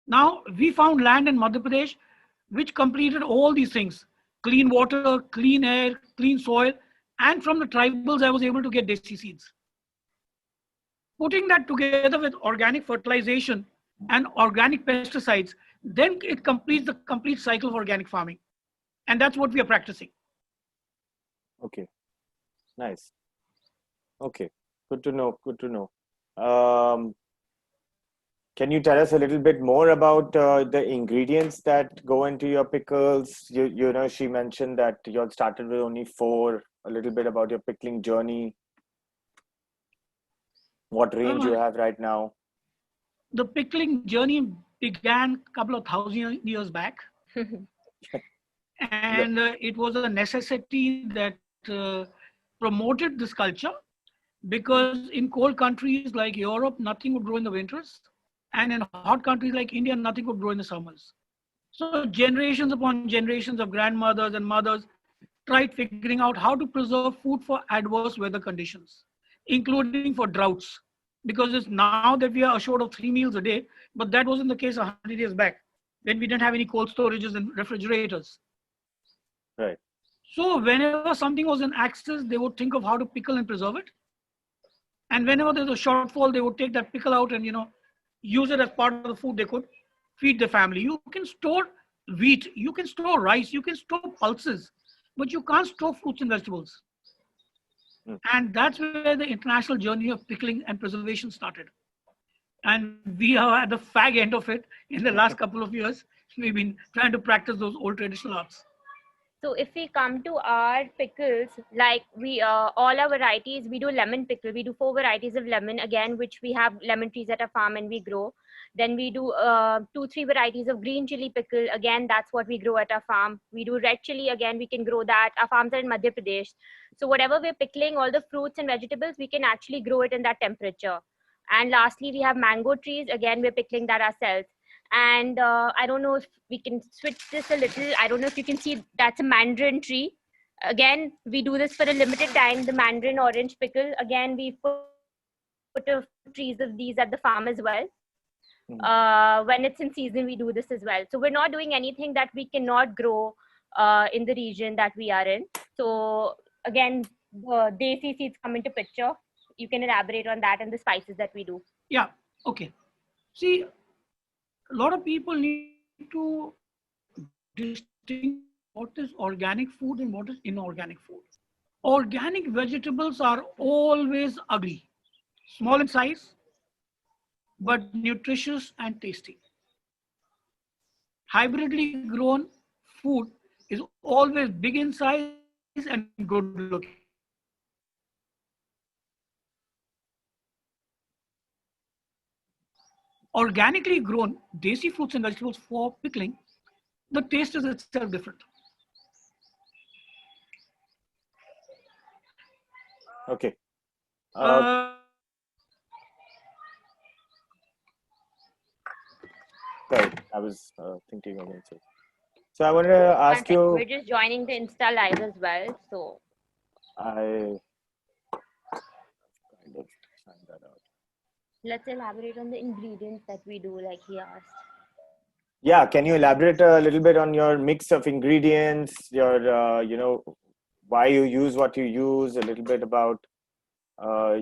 Now we found land in Madhya Pradesh which completed all these things: clean water, clean air, clean soil, and from the tribals I was able to get desi seeds. Putting that together with organic fertilization and organic pesticides, then it completes the complete cycle of organic farming. And that's what we are practicing. Okay, nice. Okay, good to know. Good to know. Um, can you tell us a little bit more about the ingredients that go into your pickles? She mentioned that you all started with only four. A little bit about your pickling journey, what range you Uh, have right now. the pickling journey began a couple of thousand years back, Yeah. and it was a necessity that promoted this culture because in cold countries like Europe, nothing would grow in the winters, and in hot countries like India, nothing would grow in the summers. So generations upon generations of grandmothers and mothers tried figuring out how to preserve food for adverse weather conditions, including for droughts. Because it's now that we are assured of 3 meals a day, but that wasn't the case 100 years back when we didn't have any cold storages and refrigerators. Right. So whenever something was in excess, they would think of how to pickle and preserve it. And whenever there's a shortfall, they would take that pickle out and use it as part of the food they could feed the family. You can store wheat, you can store rice, you can store pulses, but you can't store fruits and vegetables. Mm. And that's where the international journey of pickling and preservation started. And we are at the fag end of it in the last couple of years. We've been trying to practice those old traditional arts. So if we come to our pickles, like we all our varieties, we do lemon pickle. We do 4 varieties of lemon again, which we have lemon trees at our farm and we grow. Then we do 2-3 varieties of green chili pickle. Again, that's what we grow at our farm. We do red chili again. We can grow that. Our farms are in Madhya Pradesh. So whatever we're pickling, all the fruits and vegetables, we can actually grow it in that temperature. And lastly, we have mango trees. Again, we're pickling that ourselves. And I don't know if we can switch this a little. I don't know if you can see that's a mandarin tree. Again, we do this for a limited time. The mandarin orange pickle. Again, we put a few trees of these at the farm as well. Mm. When it's in season, we do this as well. So we're not doing anything that we cannot grow in the region that we are in. So again, the desi seeds come into picture. You can elaborate on that and the spices that we do. Yeah, okay. See, a lot of people need to distinguish what is organic food and what is inorganic food. Organic vegetables are always ugly, small in size, Mm. but nutritious and tasty. Hybridly grown food is always big in size and good looking. Organically grown desi fruits and vegetables for pickling, the taste is itself different. Okay. Uh, Uh, sorry, I was thinking of it. So I wanted to One ask second, we're you. just joining the Insta live as well. So I kind of find that out. let's elaborate on the ingredients that we do, like he asked. Yeah, can you elaborate a little bit on your mix of ingredients, your, why you use what you use, a little bit about,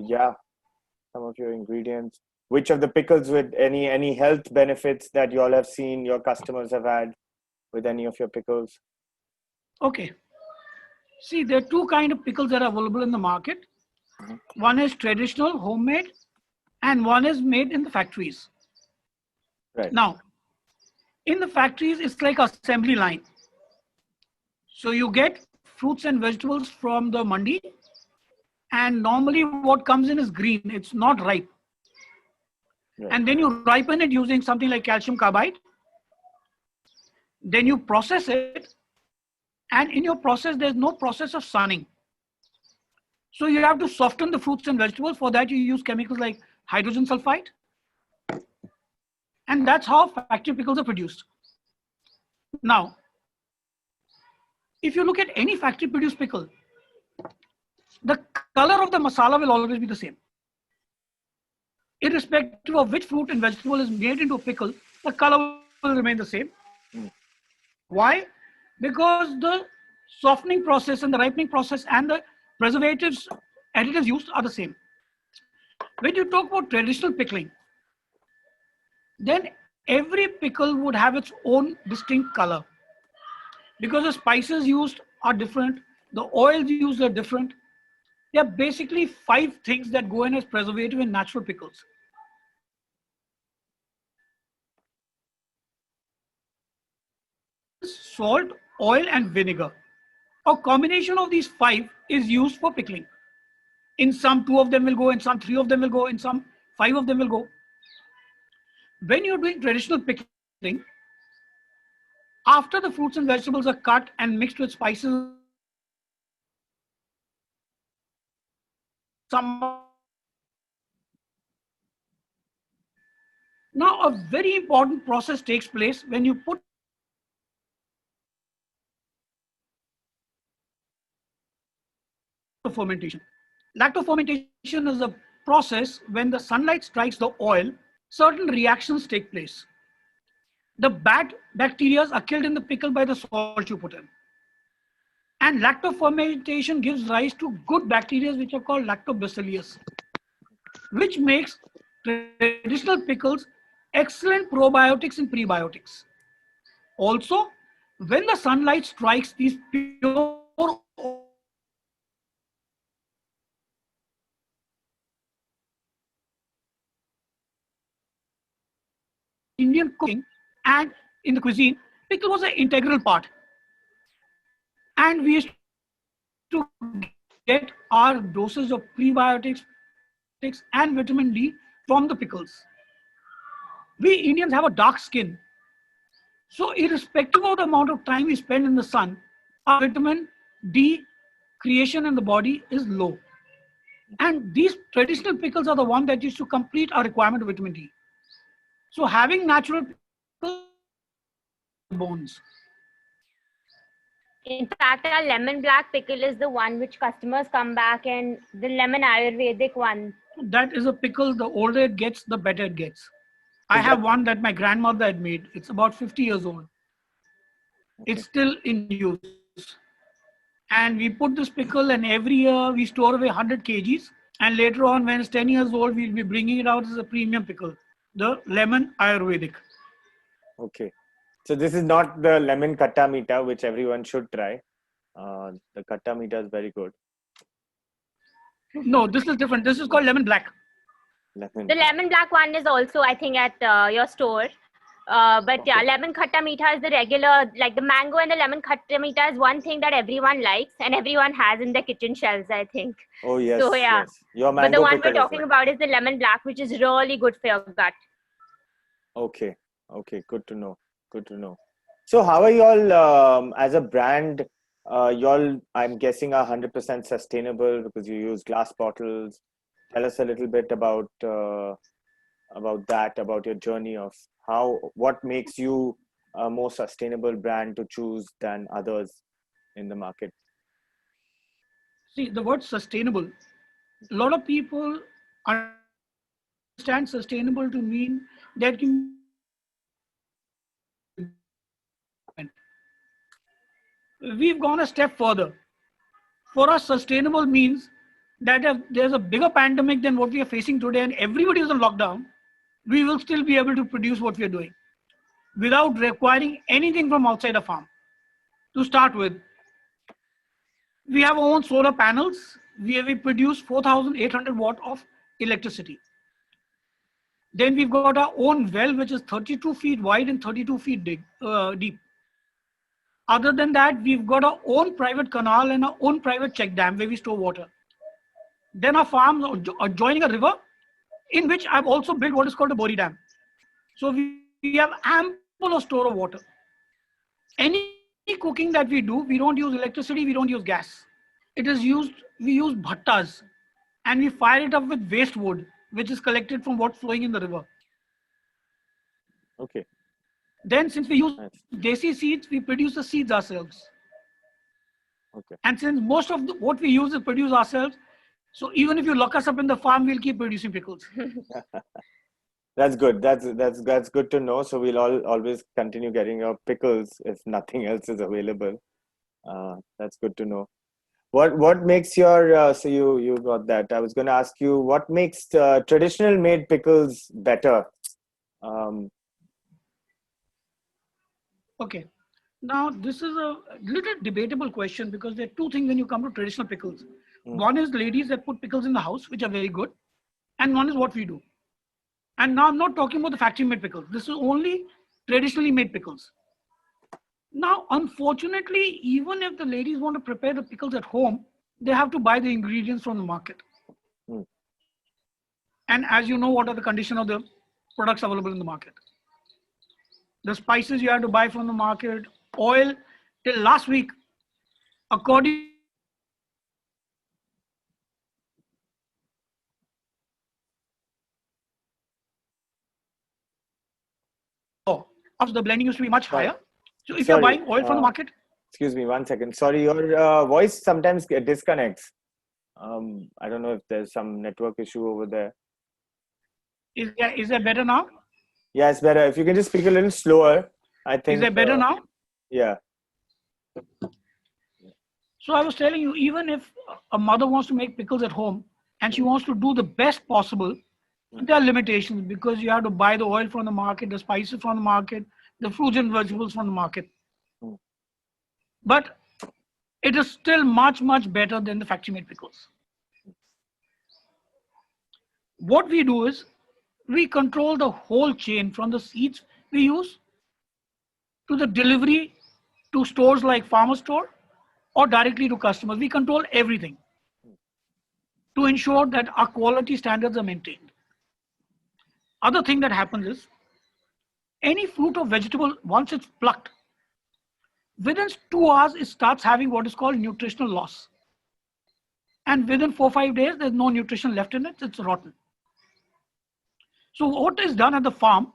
yeah, some of your ingredients. Which of the pickles with any health benefits that you all have seen your customers have had with any of your pickles? okay. See, there are two kind of pickles that are available in the market. Mhm. One is traditional, homemade, and one is made in the factories. Right. Now, in the factories, it's like assembly line. So you get fruits and vegetables from the mandi, and normally what comes in is green. It's not ripe. Right. And then you ripen it using something like calcium carbide. Then you process it, and in your process, there's no process of sunning. So you have to soften the fruits and vegetables. For that, you use chemicals like hydrogen sulfide, and that's how factory pickles are produced. Now, if you look at any factory produced pickle, the color of the masala will always be the same. Irrespective of which fruit and vegetable is made into a pickle, the color will remain the same. Why? Because the softening process and the ripening process and the preservatives, additives used are the same. When you talk about traditional pickling, then every pickle would have its own distinct color because the spices used are different, the oils used are different. There are basically 5 things that go in as preservative in natural pickles. Salt, oil, and vinegar. A combination of these 5 is used for pickling. In some, 2 of them will go, in some, 3 of them will go, in some, 5 of them will go. When you're doing traditional pickling, after the fruits and vegetables are cut and mixed with spices, some. Now, a very important process takes place when you put fermentation. Lactofermentation is a process when the sunlight strikes the oil, certain reactions take place. The bad bacteria are killed in the pickle by the salt you put in. And lactofermentation gives rise to good bacteria which are called lactobacillus, which makes traditional pickles excellent probiotics and prebiotics. Also, when the sunlight strikes these pure Indian cooking and in the cuisine, pickle was an integral part. And we used to get our doses of prebiotics and vitamin D from the pickles. We Indians have a dark skin. So irrespective of the amount of time we spend in the sun, our vitamin D creation in the body is low. And these traditional pickles are the one that used to complete our requirement of vitamin D. So having natural bones. In fact, our lemon black pickle is the one which customers come back, and the lemon Ayurvedic one. That is a pickle, the older it gets, the better it gets. I have one that my grandmother had made. It's about 50 years old. It's still in use. And we put this pickle and every year we store away 100 kgs. And later on, when it's 10 years old, we'll be bringing it out as a premium pickle, the lemon Ayurvedic. Okay. So this is not the lemon khatta meeta, which everyone should try. The khatta meeta is very good. No, this is different. This is called lemon black. The lemon black one is also, I think, at your store. But yeah, lemon khatta meetha is the regular, like the mango and the lemon khatta meetha is one thing that everyone likes and everyone has in their kitchen shelves, I think. Oh, yes. So yeah. Yes. Your but the one we're pickle talking about is the lemon black, which is really good for your gut. Okay. Okay. Good to know. Good to know. So how are you all as a brand? Y'all, I'm guessing, are 100% sustainable because you use glass bottles. Tell us a little bit about that, about your journey of what makes you a more sustainable brand to choose than others in the market. See, the word sustainable, a lot of people understand sustainable to mean that you we've gone a step further. For us, sustainable means that if there's a bigger pandemic than what we are facing today and everybody is on lockdown, we will still be able to produce what we are doing without requiring anything from outside a farm. To start with, we have our own solar panels. We produce 4,800 watt of electricity. Then we've got our own well, which is 32 feet wide and 32 feet deep. Other than that, we've got our own private canal and our own private check dam where we store water. Then our farms are joining a river in which I've also built what is called a Bori dam. So we have ample of store of water. Any cooking that we do, we don't use electricity, we don't use gas. We use bhattas and we fire it up with waste wood, which is collected from what's flowing in the river. Okay. Then since we use desi seeds, we produce the seeds ourselves. Okay. And since most of what we use is produce ourselves, so even if you lock us up in the farm, we'll keep producing pickles. That's good. That's good to know. So we'll always continue getting your pickles if nothing else is available. That's good to know. What makes your so you got that? I was going to ask you what makes traditional made pickles better. Um, Okay. Now, this is a little debatable question because there are two things when you come to traditional pickles. mm, One is ladies that put pickles in the house, which are very good, and one is what we do. And now I'm not talking about the factory made pickles. This is only traditionally made pickles. Now, unfortunately, even if the ladies want to prepare the pickles at home, they have to buy the ingredients from the market. mm. And as you know, what are the condition of the products available in the market? The spices you have to buy from the market, oil. Till last week, according of the blending used to be much Sorry, higher. So if you're sorry. buying oil from the market, Excuse me, 1 second. Sorry, your voice sometimes disconnects. I don't know if there's some network issue over there. is that better now? Yeah, it's better. If you can just speak a little slower, I Is think. that better now? Yeah. So I was telling you, even if a mother wants to make pickles at home and she wants to do the best possible, there are limitations because you have to buy the oil from the market, the spices from the market, the fruits and vegetables from the market. Mm. But it is still much, much better than the factory made pickles. What we do is we control the whole chain from the seeds we use to the delivery to stores like farmer store or directly to customers. We control everything to ensure that our quality standards are maintained. Other thing that happens is any fruit or vegetable, once it's plucked, within 2 hours it starts having what is called nutritional loss. And within 4 or 5 days, there's no nutrition left in it, it's rotten. So what is done at the farm,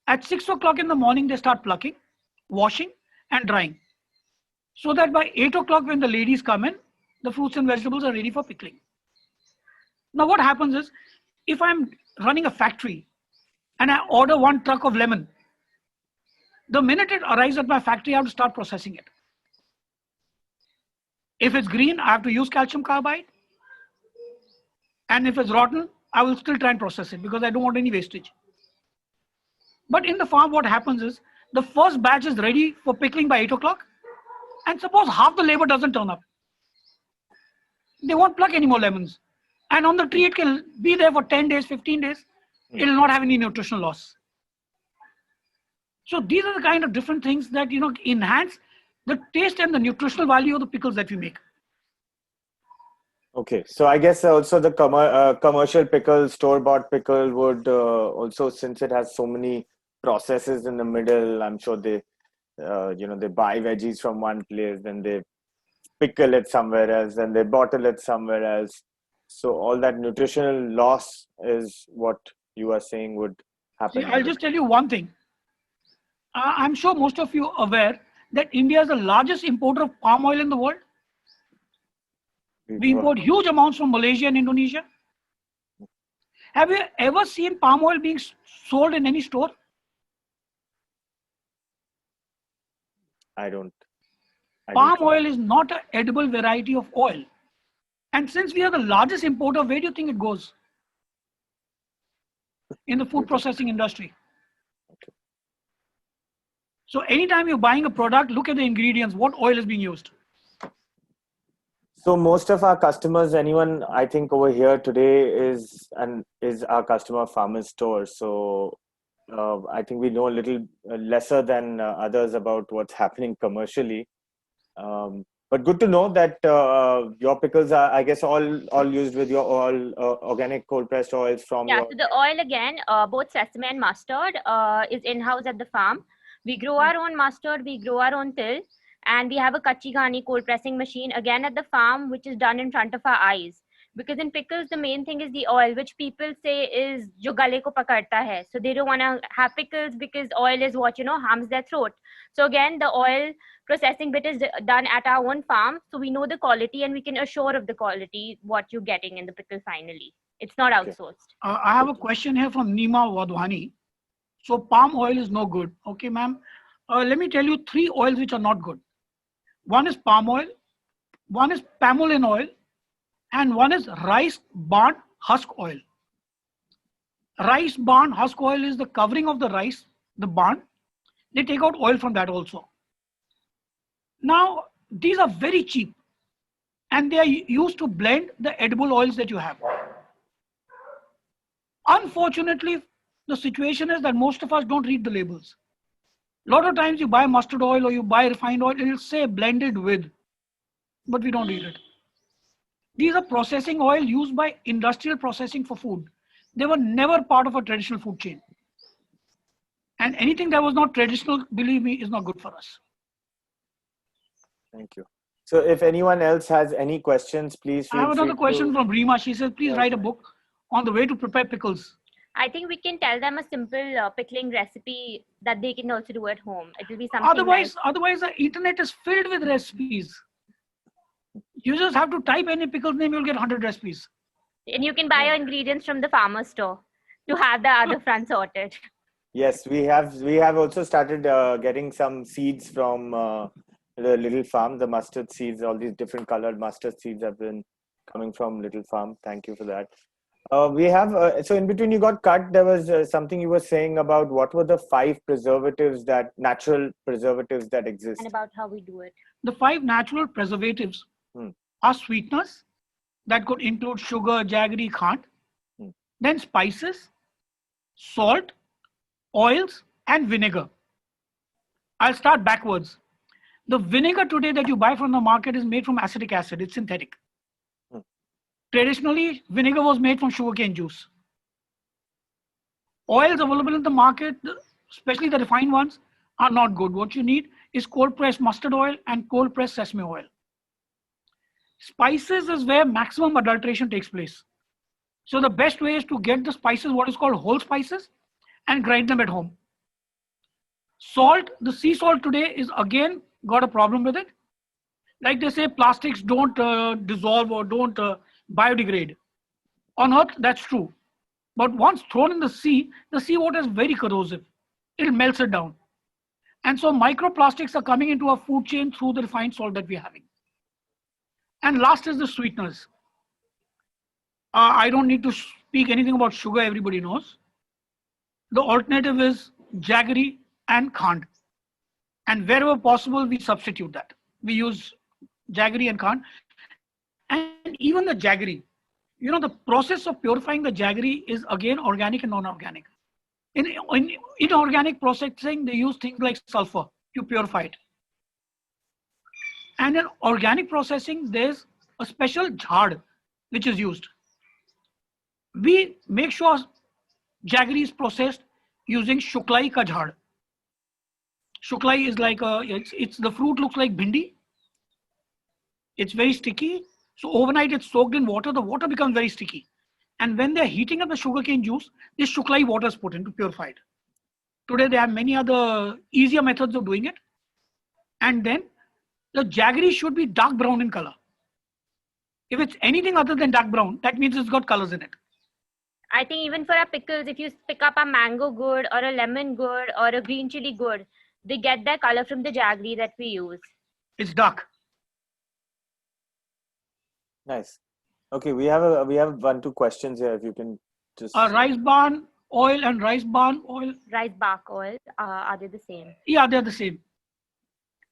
at 6 o'clock in the morning, they start plucking, washing and drying. So that by 8 o'clock when the ladies come in, the fruits and vegetables are ready for pickling. Now what happens is, if I'm running a factory and I order 1 truck of lemon, the minute it arrives at my factory, I have to start processing it. If it's green, I have to use calcium carbide. And if it's rotten, I will still try and process it because I don't want any wastage. But in the farm, what happens is the first batch is ready for pickling by 8 o'clock. And suppose half the labor doesn't turn up. They won't pluck any more lemons. And on the tree, it can be there for 10 days, 15 days. It will not have any nutritional loss. So these are the kind of different things that enhance the taste and the nutritional value of the pickles that we make. Okay, so I guess also the commercial pickle, store-bought pickle would also, since it has so many processes in the middle, I'm sure they, they buy veggies from one place, then they pickle it somewhere else, then they bottle it somewhere else. So all that nutritional loss is what you are saying would happen. See, I'll just tell you one thing. I'm sure most of you are aware that India is the largest importer of palm oil in the world. We import huge amounts from Malaysia and Indonesia. Have you ever seen palm oil being sold in any store? I don't. Palm oil is not an edible variety of oil. And since we are the largest importer, where do you think it goes? In the food processing industry. Okay. So anytime you're buying a product, look at the ingredients, what oil is being used. So most of our customers, anyone I think over here today is our customer Farmers Store. So I think we know a little lesser than others about what's happening commercially. But good to know that your pickles are, I guess, all used with your all organic cold pressed oils from. Yeah, so the oil again, both sesame and mustard is in-house at the farm. We grow our own mustard, we grow our own til, and we have a kachi ghani cold pressing machine again at the farm, which is done in front of our eyes. Because in pickles, the main thing is the oil, which people say is jo gale ko pakadta hai. So they don't want to have pickles because oil is what, harms their throat. So again, the oil processing bit is done at our own farm. So we know the quality and we can assure of the quality, what you're getting in the pickle finally. It's not outsourced. I have a question here from Nima Wadhwani. So palm oil is no good. Okay, ma'am. Let me tell you 3 oils which are not good. One is palm oil, one is palmolin oil, and one is rice bran husk oil. Rice bran husk oil is the covering of the rice, the bran. They take out oil from that also. Now, these are very cheap and they are used to blend the edible oils that you have. Unfortunately, the situation is that most of us don't read the labels. A lot of times you buy mustard oil or you buy refined oil, it will say blended with, but we don't read it. These are processing oil used by industrial processing for food. They were never part of a traditional food chain. And anything that was not traditional, believe me, is not good for us. Thank you. So if anyone else has any questions, please feel I have another question from Rima. She says, please write a book on the way to prepare pickles. I think we can tell them a simple pickling recipe that they can also do at home. It will be something Otherwise, the internet is filled with recipes. You just have to type any pickle name, you'll get 100 recipes. And you can buy your ingredients from the farmer store to have the other front sorted. Yes, we have also started getting some seeds from the Little Farm, the mustard seeds. All these different colored mustard seeds have been coming from Little Farm. Thank you for that. We have, so in between you got cut, there was something you were saying about what were the 5 preservatives natural preservatives that exist. And about how we do it. The 5 natural preservatives are sweeteners that could include sugar, jaggery, khand, then spices, salt, oils, and vinegar. I'll start backwards. The vinegar today that you buy from the market is made from acetic acid. It's synthetic. Traditionally, vinegar was made from sugarcane juice. Oils available in the market, especially the refined ones, are not good. What you need is cold pressed mustard oil and cold pressed sesame oil. Spices is where maximum adulteration takes place. So the best way is to get the spices, what is called whole spices, and grind them at home. Salt, the sea salt today is again got a problem with it. Like they say, plastics don't dissolve or don't biodegrade. On Earth, that's true. But once thrown in the sea water is very corrosive. It melts it down. And so microplastics are coming into our food chain through the refined salt that we're having. And last is the sweeteners. I don't need to speak anything about sugar, everybody knows. The alternative is jaggery and khand. And wherever possible, we substitute that. We use jaggery and khand. And even the jaggery, the process of purifying the jaggery is again organic and non-organic. In inorganic processing, they use things like sulfur to purify it. And in organic processing, there's a special jhad which is used. We make sure jaggery is processed using shuklai ka jhad. Shuklai is like the fruit looks like bhindi. It's very sticky. So overnight it's soaked in water. The water becomes very sticky. And when they're heating up the sugarcane juice, this shuklai water is put in to purify it. Today they have many other easier methods of doing it. And then the jaggery should be dark brown in color. If it's anything other than dark brown, that means it's got colors in it. I think even for our pickles, if you pick up a mango gourd or a lemon gourd or a green chili gourd, they get their color from the jaggery that we use. It's dark. Nice. Okay, we have 1-2 questions here. If you can just rice bran oil and rice bran oil. Rice bark oil, are they the same? Yeah, they're the same.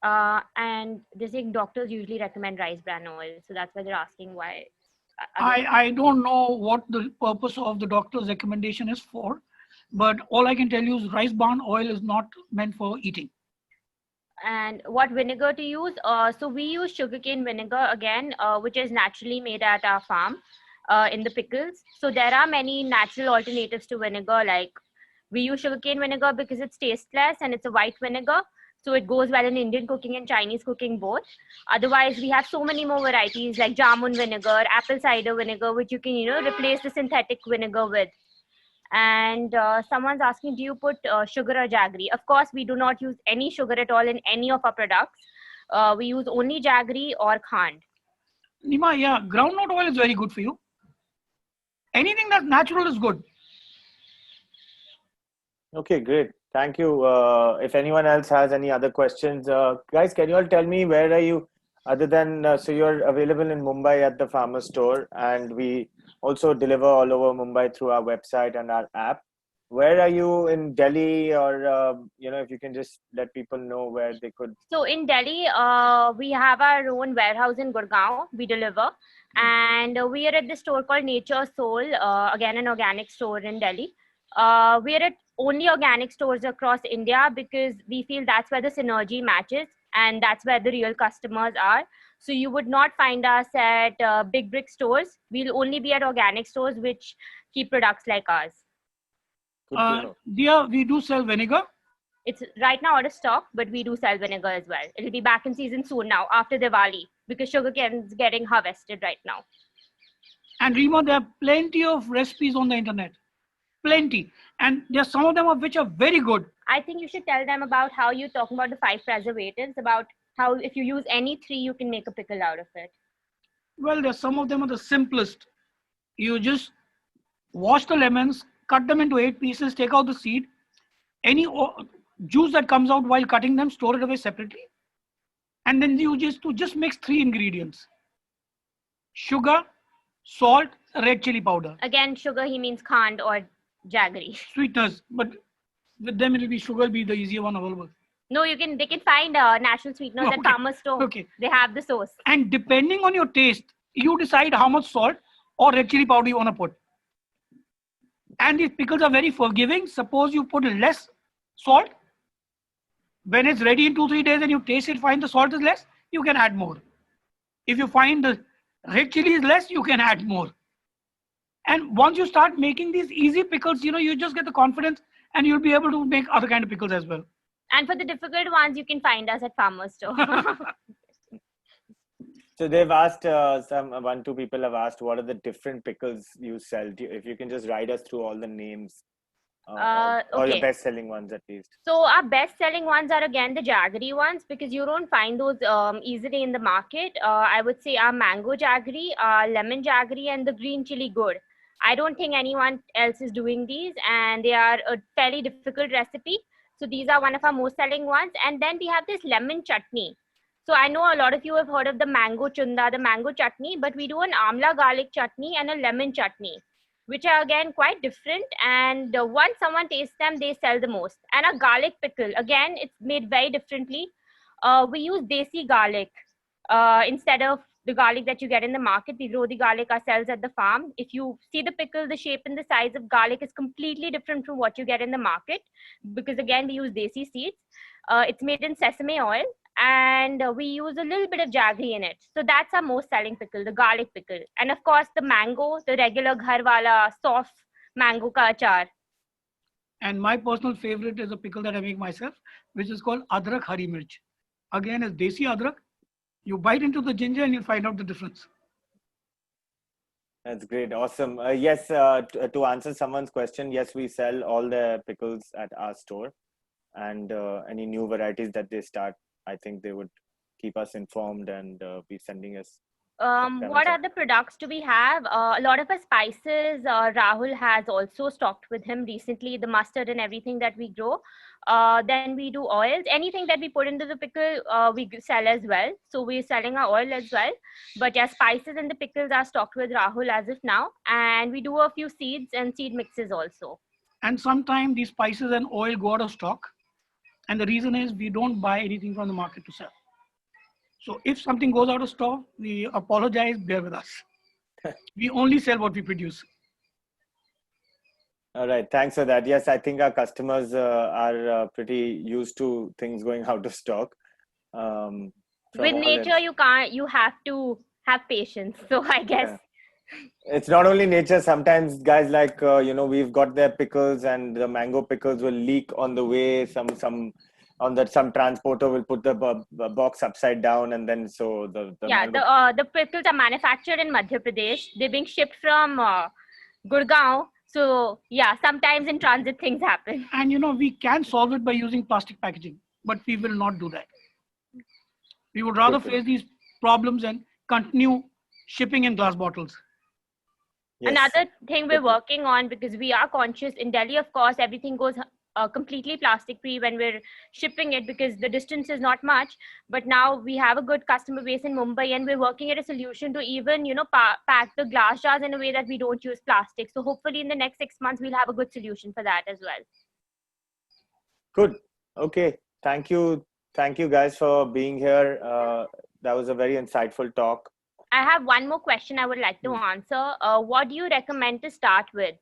And they say doctors usually recommend rice bran oil, so that's why they're asking why. I don't know what the purpose of the doctor's recommendation is for, but all I can tell you is rice bran oil is not meant for eating. And what vinegar to use? So we use sugarcane vinegar again, which is naturally made at our farm in the pickles. So there are many natural alternatives to vinegar. Like we use sugarcane vinegar because it's tasteless and it's a white vinegar. So it goes well in Indian cooking and Chinese cooking both. Otherwise, we have so many more varieties like jamun vinegar, apple cider vinegar, which you can, replace the synthetic vinegar with. And someone's asking, do you put sugar or jaggery? Of course, we do not use any sugar at all in any of our products. We use only jaggery or khand. Nima, yeah, groundnut oil is very good for you. Anything that's natural is good. Okay, great. Thank you. If anyone else has any other questions, guys, can you all tell me where are you? Other than so you're available in Mumbai at the Farmer Store, and we also deliver all over Mumbai through our website and our app. Where are you in Delhi, or if you can just let people know where they could. So in Delhi, we have our own warehouse in Gurgaon. We deliver, and we are at the store called Nature Soul, again an organic store in Delhi. We are at only organic stores across India because we feel that's where the synergy matches and that's where the real customers are. So you would not find us at big brick stores. We'll only be at organic stores which keep products like ours. Good to know. Yeah, we do sell vinegar. It's right now out of stock, but we do sell vinegar as well. It'll be back in season soon now after Diwali because sugarcane is getting harvested right now. And Rima, there are plenty of recipes on the internet. Plenty. And there are some of them of which are very good. I think you should tell them about how you're talking about the 5 preservatives, about how if you use any 3, you can make a pickle out of it. Well, there's some of them are the simplest. You just wash the lemons, cut them into 8 pieces, take out the seed. Any juice that comes out while cutting them, store it away separately. And then you just mix 3 ingredients. Sugar, salt, red chili powder. Again, sugar, he means khand or jaggery. Sweeteners, but with them it'll be sugar, be the easier one available. No, they can find natural sweeteners at Farmer's Store. Okay. They have the sauce. And depending on your taste, you decide how much salt or red chili powder you want to put. And these pickles are very forgiving. Suppose you put less salt. When it's ready in 2-3 days and you taste it, find the salt is less, you can add more. If you find the red chili is less, you can add more. And once you start making these easy pickles, you just get the confidence and you'll be able to make other kind of pickles as well. And for the difficult ones, you can find us at Farmer's Store. So they've asked, 1-2 people have asked, what are the different pickles you sell? If you can just ride us through all the names, or your best-selling ones at least. So our best-selling ones are again the jaggery ones because you don't find those easily in the market. I would say our mango jaggery, lemon jaggery, and the green chili gur. I don't think anyone else is doing these, and they are a fairly difficult recipe. So these are one of our most selling ones. And then we have this lemon chutney. So I know a lot of you have heard of the mango chunda, the mango chutney, but we do an amla garlic chutney and a lemon chutney, which are again quite different. And once someone tastes them, they sell the most. And a garlic pickle, again, it's made very differently. We use desi garlic instead of the garlic that you get in the market. We grow the garlic ourselves at the farm. If you see the pickle, the shape and the size of garlic is completely different from what you get in the market because again, we use desi seeds. It's made in sesame oil. And we use a little bit of jaggery in it. So that's our most selling pickle, the garlic pickle. And of course, the mango, the regular ghar wala soft mango ka achar. And my personal favorite is a pickle that I make myself, which is called adrak hari mirch. Again, it's desi adrak. You bite into the ginger and you'll find out the difference. That's great. Awesome. Yes, to answer someone's question, yes, we sell all the pickles at our store. And any new varieties that they start, I think they would keep us informed and be sending us. What other products do we have? A lot of our spices, Rahul has also stocked with him recently, the mustard and everything that we grow. Then we do oils. Anything that we put into the pickle, we sell as well. So we're selling our oil as well. But yeah, spices and the pickles are stocked with Rahul as of now. And we do a few seeds and seed mixes also. And sometimes these spices and oil go out of stock. And the reason is we don't buy anything from the market to sell. So if something goes out of stock, we apologize, bear with us. We only sell what we produce. All right, thanks for that. Yes, I think our customers are pretty used to things going out of stock. With nature, you have to have patience. So I guess. Yeah. It's not only nature. Sometimes guys like, we've got their pickles and the mango pickles will leak on the way. Some on that some transporter will put the box upside down, and then so the Yeah, mango. the pickles are manufactured in Madhya Pradesh. They're being shipped from Gurgaon. So yeah, sometimes in transit things happen. And we can solve it by using plastic packaging, but we will not do that. We would rather Good to face these problems and continue shipping in glass bottles. Yes. Another thing we're Good. working on, because we are conscious in Delhi, of course, everything goes completely plastic free when we're shipping it, because the distance is not much. But now we have a good customer base in Mumbai, and we're working at a solution to even pack the glass jars in a way that we don't use plastic. So hopefully in the next 6 months we'll have a good solution for that as well. Good. Okay. Thank you guys for being here. That was a very insightful talk. I have one more question I would like to answer. What do you recommend to start with?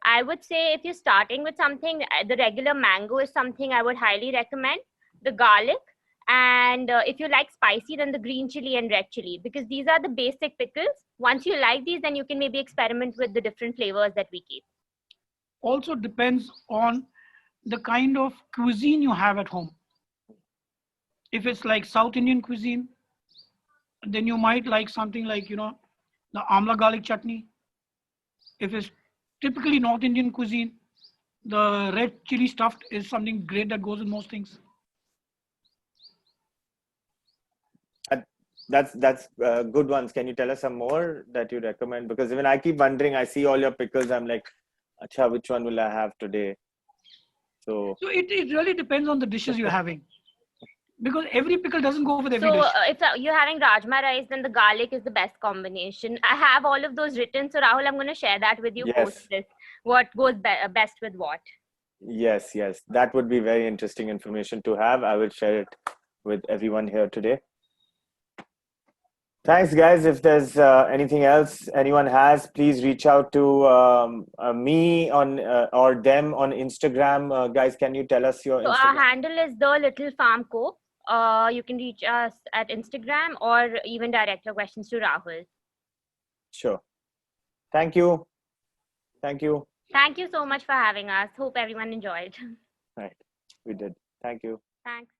I would say if you're starting with something, the regular mango is something I would highly recommend. The garlic, and if you like spicy, then the green chili and red chili, because these are the basic pickles. Once you like these, then you can maybe experiment with the different flavors that we keep. Also depends on the kind of cuisine you have at home. If it's like South Indian cuisine, then you might like something like, the amla garlic chutney. If it's typically North Indian cuisine, the red chili stuffed is something great that goes with most things. That's good ones. Can you tell us some more that you recommend? Because even I keep wondering, I see all your pickles, I'm like, acha, which one will I have today? So it really depends on the dishes you're having. Because every pickle doesn't go with every So dish. if you're having rajma rice, then the garlic is the best combination. I have all of those written. So Rahul, I'm going to share that with you post this. What goes best with what? Yes. That would be very interesting information to have. I will share it with everyone here today. Thanks, guys. If there's anything else anyone has, please reach out to me on or them on Instagram. Guys, can you tell us your So Instagram? our handle is The Little Farm Co. You can reach us at Instagram or even direct your questions to Rahul. Sure. Thank you. Thank you so much for having us. Hope everyone enjoyed. Right. We did. Thank you. Thanks.